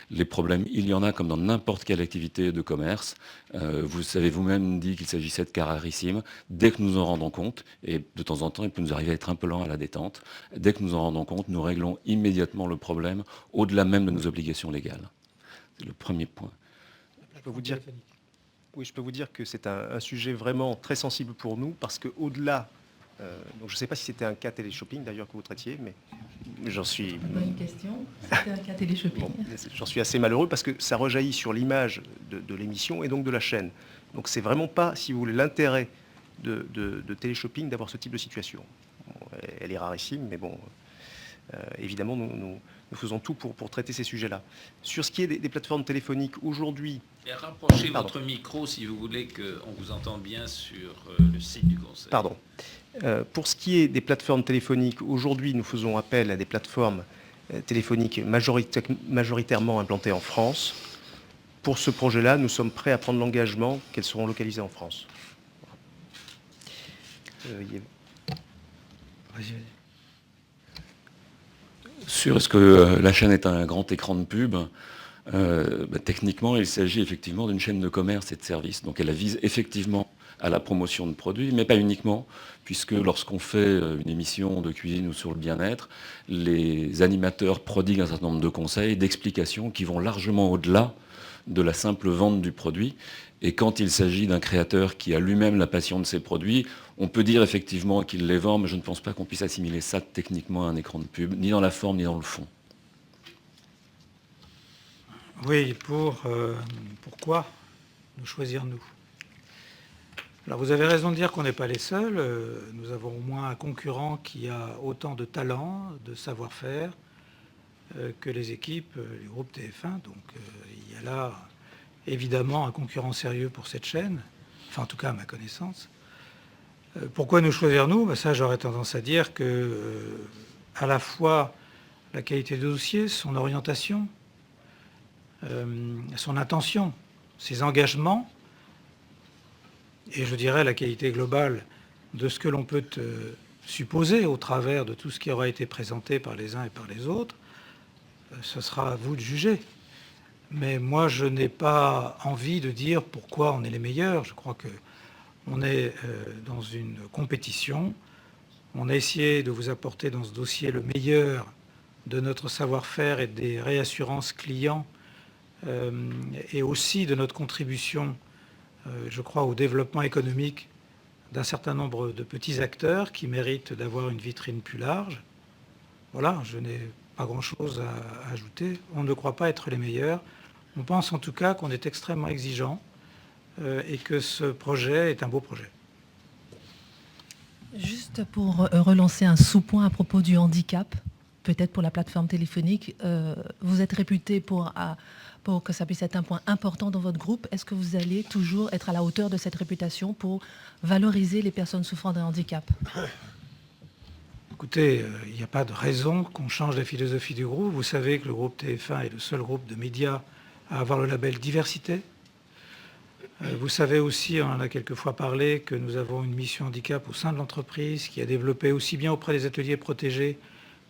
les problèmes, il y en a comme dans n'importe quelle activité de commerce. Vous avez vous-même dit qu'il s'agissait de cas rarissimes. Dès que nous en rendons compte, et de temps en temps il peut nous arriver à être un peu lent à la détente, dès que nous en rendons compte, nous réglons immédiatement le problème au-delà même de nos obligations légales. C'est le premier point. Je peux vous dire que c'est un sujet vraiment très sensible pour nous, parce qu'au-delà, donc je ne sais pas si c'était un cas téléshopping d'ailleurs que vous traitiez, mais j'en suis... Bonne question, c'était un cas téléshopping. Bon, j'en suis assez malheureux parce que ça rejaillit sur l'image de l'émission et donc de la chaîne. Donc c'est vraiment pas, si vous voulez, l'intérêt de téléshopping d'avoir ce type de situation. Bon, elle est rarissime, mais bon, évidemment, nous faisons tout pour traiter ces sujets-là. Sur ce qui est des plateformes téléphoniques, aujourd'hui... Et rapprochez votre micro si vous voulez qu'on vous entende bien sur le site du Conseil. Pardon. Pour ce qui est des plateformes téléphoniques, aujourd'hui, nous faisons appel à des plateformes téléphoniques majoritairement implantées en France. Pour ce projet-là, nous sommes prêts à prendre l'engagement qu'elles seront localisées en France. Sur est-ce que la chaîne est un grand écran de pub? Techniquement, il s'agit effectivement d'une chaîne de commerce et de services. Donc elle vise effectivement à la promotion de produits, mais pas uniquement, puisque lorsqu'on fait une émission de cuisine ou sur le bien-être, les animateurs prodiguent un certain nombre de conseils, d'explications qui vont largement au-delà de la simple vente du produit. Et quand il s'agit d'un créateur qui a lui-même la passion de ses produits, on peut dire effectivement qu'il les vend, mais je ne pense pas qu'on puisse assimiler ça techniquement à un écran de pub, ni dans la forme, ni dans le fond. Oui, pourquoi nous choisir nous? Alors vous avez raison de dire qu'on n'est pas les seuls. Nous avons au moins un concurrent qui a autant de talent, de savoir-faire que les équipes, les groupes TF1. Donc il y a là évidemment un concurrent sérieux pour cette chaîne, enfin en tout cas à ma connaissance. Pourquoi nous choisir nous? Ça, j'aurais tendance à dire que à la fois la qualité de dossier, son orientation, son intention, ses engagements, et je dirais la qualité globale de ce que l'on peut supposer au travers de tout ce qui aura été présenté par les uns et par les autres, ce sera à vous de juger. Mais moi, je n'ai pas envie de dire pourquoi on est les meilleurs. Je crois qu'on est dans une compétition. On a essayé de vous apporter dans ce dossier le meilleur de notre savoir-faire et des réassurances clients et aussi de notre contribution, je crois, au développement économique d'un certain nombre de petits acteurs qui méritent d'avoir une vitrine plus large. Voilà, je n'ai pas grand-chose à ajouter. On ne croit pas être les meilleurs. On pense en tout cas qu'on est extrêmement exigeant et que ce projet est un beau projet. Juste pour relancer un sous-point à propos du handicap, peut-être pour la plateforme téléphonique, vous êtes réputé pour que ça puisse être un point important dans votre groupe. Est-ce que vous allez toujours être à la hauteur de cette réputation pour valoriser les personnes souffrant d'un handicap ? Écoutez, il n'y a pas de raison qu'on change la philosophie du groupe. Vous savez que le groupe TF1 est le seul groupe de médias à avoir le label diversité. Vous savez aussi, on en a quelquefois parlé, que nous avons une mission handicap au sein de l'entreprise qui a développé aussi bien auprès des ateliers protégés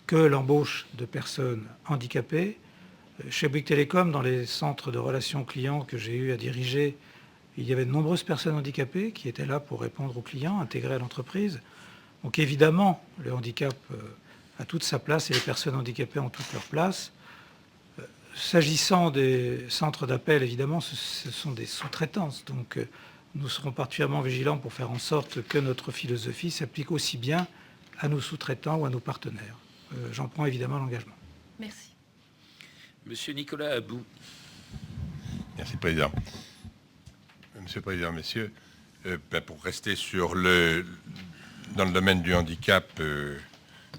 que l'embauche de personnes handicapées. Chez Bouygues Télécom, dans les centres de relations clients que j'ai eu à diriger, il y avait de nombreuses personnes handicapées qui étaient là pour répondre aux clients, intégrés à l'entreprise. Donc évidemment, le handicap a toute sa place et les personnes handicapées ont toute leur place. S'agissant des centres d'appel, évidemment, ce sont des sous-traitances. Donc nous serons particulièrement vigilants pour faire en sorte que notre philosophie s'applique aussi bien à nos sous-traitants ou à nos partenaires. J'en prends évidemment l'engagement. Merci. Monsieur Nicolas Abou. Merci, Président. Monsieur le Président, messieurs, pour rester dans le domaine du handicap,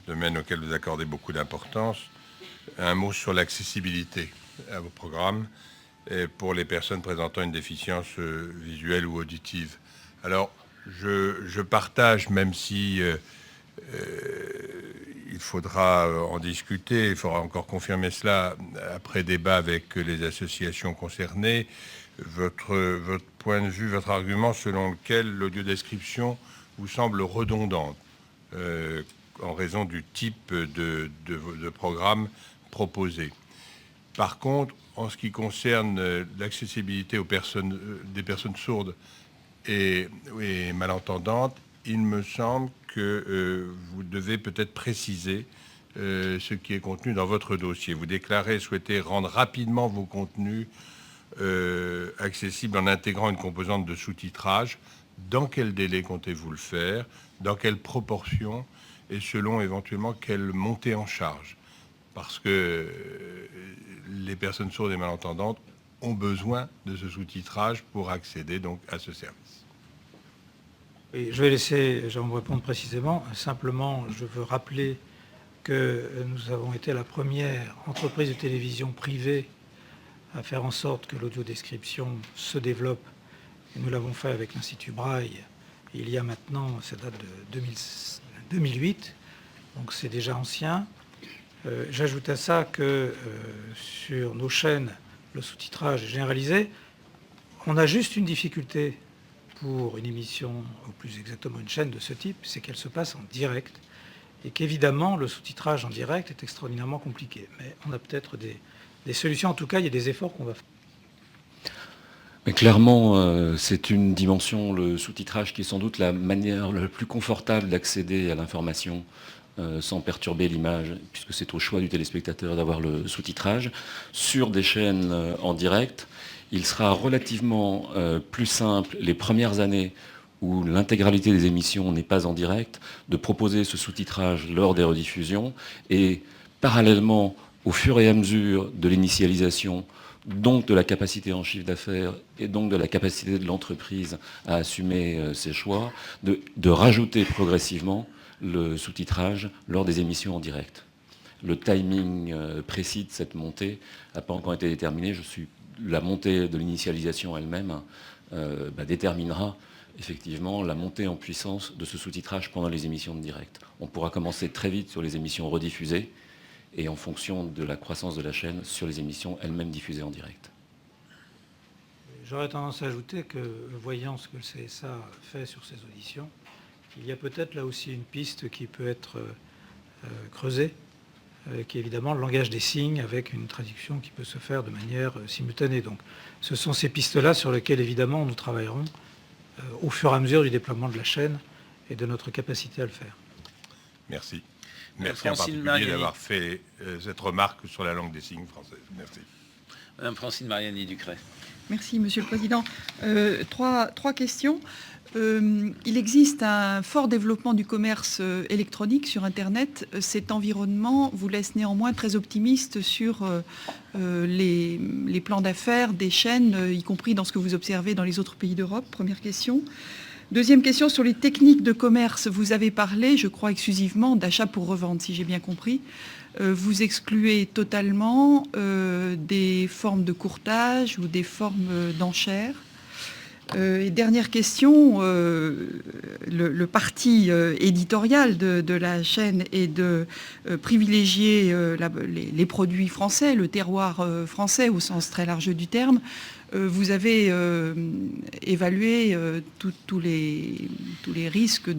domaine auquel vous accordez beaucoup d'importance, un mot sur l'accessibilité à vos programmes pour les personnes présentant une déficience visuelle ou auditive. Alors, je partage, même si il faudra en discuter, il faudra encore confirmer cela après débat avec les associations concernées, votre point de vue, votre argument selon lequel l'audiodescription vous semble redondante en raison du type de programme proposé. Par contre, en ce qui concerne l'accessibilité aux personnes, des personnes sourdes et malentendantes, il me semble que vous devez peut-être préciser ce qui est contenu dans votre dossier. Vous déclarez souhaiter rendre rapidement vos contenus accessibles en intégrant une composante de sous-titrage. Dans quel délai comptez-vous le faire? Dans quelle proportion? Et selon éventuellement quelle montée en charge? Parce que les personnes sourdes et malentendantes ont besoin de ce sous-titrage pour accéder donc à ce service. Et je vais laisser Jean me répondre précisément. Simplement, je veux rappeler que nous avons été la première entreprise de télévision privée à faire en sorte que l'audiodescription se développe. Et nous l'avons fait avec l'Institut Braille. Il y a maintenant, ça date de 2008, donc c'est déjà ancien. J'ajoute à ça que sur nos chaînes, le sous-titrage est généralisé. On a juste une difficulté pour une émission, ou plus exactement une chaîne de ce type, c'est qu'elle se passe en direct et qu'évidemment le sous-titrage en direct est extraordinairement compliqué. Mais on a peut-être des solutions. En tout cas, il y a des efforts qu'on va faire. Mais clairement, c'est une dimension, le sous-titrage, qui est sans doute la manière la plus confortable d'accéder à l'information sans perturber l'image, puisque c'est au choix du téléspectateur d'avoir le sous-titrage. Sur des chaînes en direct, il sera relativement plus simple les premières années où l'intégralité des émissions n'est pas en direct, de proposer ce sous-titrage lors des rediffusions et parallèlement, au fur et à mesure de l'initialisation, donc de la capacité en chiffre d'affaires et donc de la capacité de l'entreprise à assumer ses choix, de rajouter progressivement le sous-titrage lors des émissions en direct. Le timing précis de cette montée n'a pas encore été déterminé. La montée de l'initialisation elle-même déterminera effectivement la montée en puissance de ce sous-titrage pendant les émissions de direct. On pourra commencer très vite sur les émissions rediffusées et en fonction de la croissance de la chaîne sur les émissions elles-mêmes diffusées en direct. J'aurais tendance à ajouter que, voyant ce que le CSA fait sur ses auditions, il y a peut-être là aussi une piste qui peut être creusée, qui est évidemment le langage des signes avec une traduction qui peut se faire de manière simultanée. Donc ce sont ces pistes-là sur lesquelles évidemment nous travaillerons au fur et à mesure du déploiement de la chaîne et de notre capacité à le faire. Merci. Merci en particulier d'avoir fait cette remarque sur la langue des signes française. Merci. Madame Francine Mariani Ducret. Merci, Monsieur le Président. Trois questions. Il existe un fort développement du commerce électronique sur Internet. Cet environnement vous laisse néanmoins très optimiste sur les plans d'affaires des chaînes, y compris dans ce que vous observez dans les autres pays d'Europe. Première question. Deuxième question, sur les techniques de commerce, vous avez parlé, je crois exclusivement, d'achat pour revendre, si j'ai bien compris. Vous excluez totalement des formes de courtage ou des formes d'enchères. Et dernière question, le parti éditorial de la chaîne est de privilégier les produits français, le terroir français au sens très large du terme. Vous avez évalué tous les risques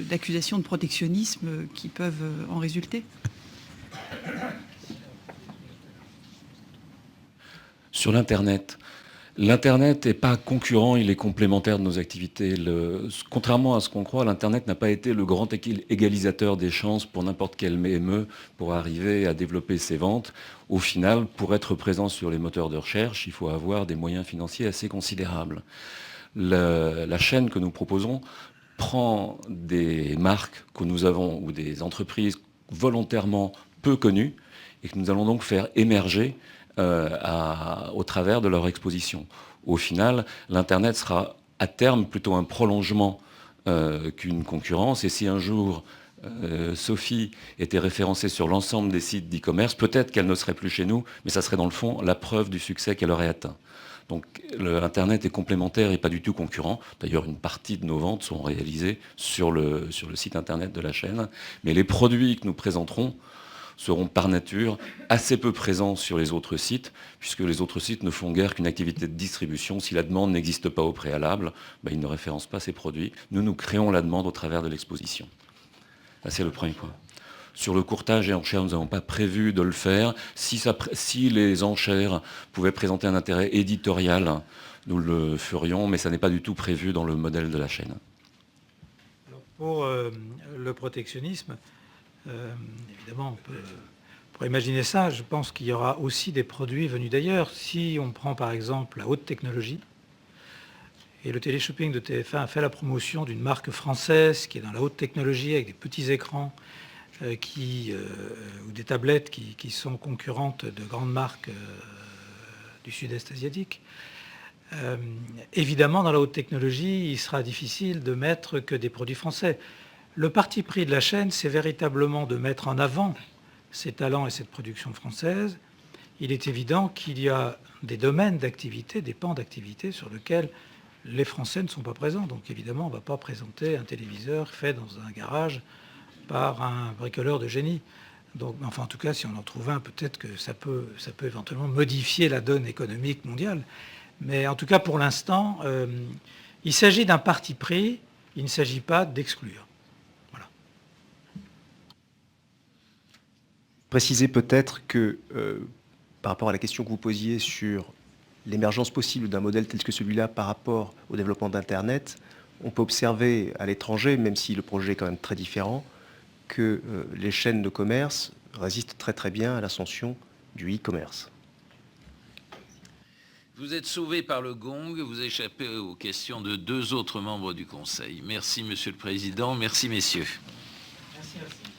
d'accusation de protectionnisme qui peuvent en résulter? Sur l'Internet. L'Internet n'est pas concurrent, il est complémentaire de nos activités. Contrairement à ce qu'on croit, l'Internet n'a pas été le grand égalisateur des chances pour n'importe quelle PME pour arriver à développer ses ventes. Au final, pour être présent sur les moteurs de recherche, il faut avoir des moyens financiers assez considérables. La chaîne que nous proposons prend des marques que nous avons ou des entreprises volontairement peu connues et que nous allons donc faire émerger au travers de leur exposition. Au final, l'Internet sera à terme plutôt un prolongement qu'une concurrence. Et si un jour Sophie était référencée sur l'ensemble des sites d'e-commerce, peut-être qu'elle ne serait plus chez nous, mais ça serait dans le fond la preuve du succès qu'elle aurait atteint. Donc l'Internet est complémentaire et pas du tout concurrent. D'ailleurs, une partie de nos ventes sont réalisées sur le site Internet de la chaîne. Mais les produits que nous présenterons seront par nature assez peu présents sur les autres sites, puisque les autres sites ne font guère qu'une activité de distribution. Si la demande n'existe pas au préalable, ils ne référencent pas ces produits. Nous créons la demande au travers de l'exposition. Ça, c'est le premier point. Sur le courtage et enchères, nous n'avons pas prévu de le faire. Si les enchères pouvaient présenter un intérêt éditorial, nous le ferions, mais ça n'est pas du tout prévu dans le modèle de la chaîne. Alors pour le protectionnisme, évidemment, on pourrait imaginer ça. Je pense qu'il y aura aussi des produits venus d'ailleurs. Si on prend par exemple la haute technologie, et le téléshopping de TF1 a fait la promotion d'une marque française qui est dans la haute technologie avec des petits écrans ou des tablettes qui sont concurrentes de grandes marques du sud-est asiatique. Évidemment, dans la haute technologie, il sera difficile de mettre que des produits français. Le parti pris de la chaîne, c'est véritablement de mettre en avant ces talents et cette production française. Il est évident qu'il y a des domaines d'activité, des pans d'activité sur lesquels les Français ne sont pas présents. Donc évidemment, on ne va pas présenter un téléviseur fait dans un garage par un bricoleur de génie. Donc, enfin, en tout cas, si on en trouve un, peut-être que ça peut éventuellement modifier la donne économique mondiale. Mais en tout cas, pour l'instant, il s'agit d'un parti pris, il ne s'agit pas d'exclure. Préciser peut-être que par rapport à la question que vous posiez sur l'émergence possible d'un modèle tel que celui-là par rapport au développement d'Internet, on peut observer à l'étranger, même si le projet est quand même très différent, que les chaînes de commerce résistent très très bien à l'ascension du e-commerce. Vous êtes sauvé par le gong, vous échappez aux questions de deux autres membres du Conseil. Merci Monsieur le Président, merci messieurs. Merci.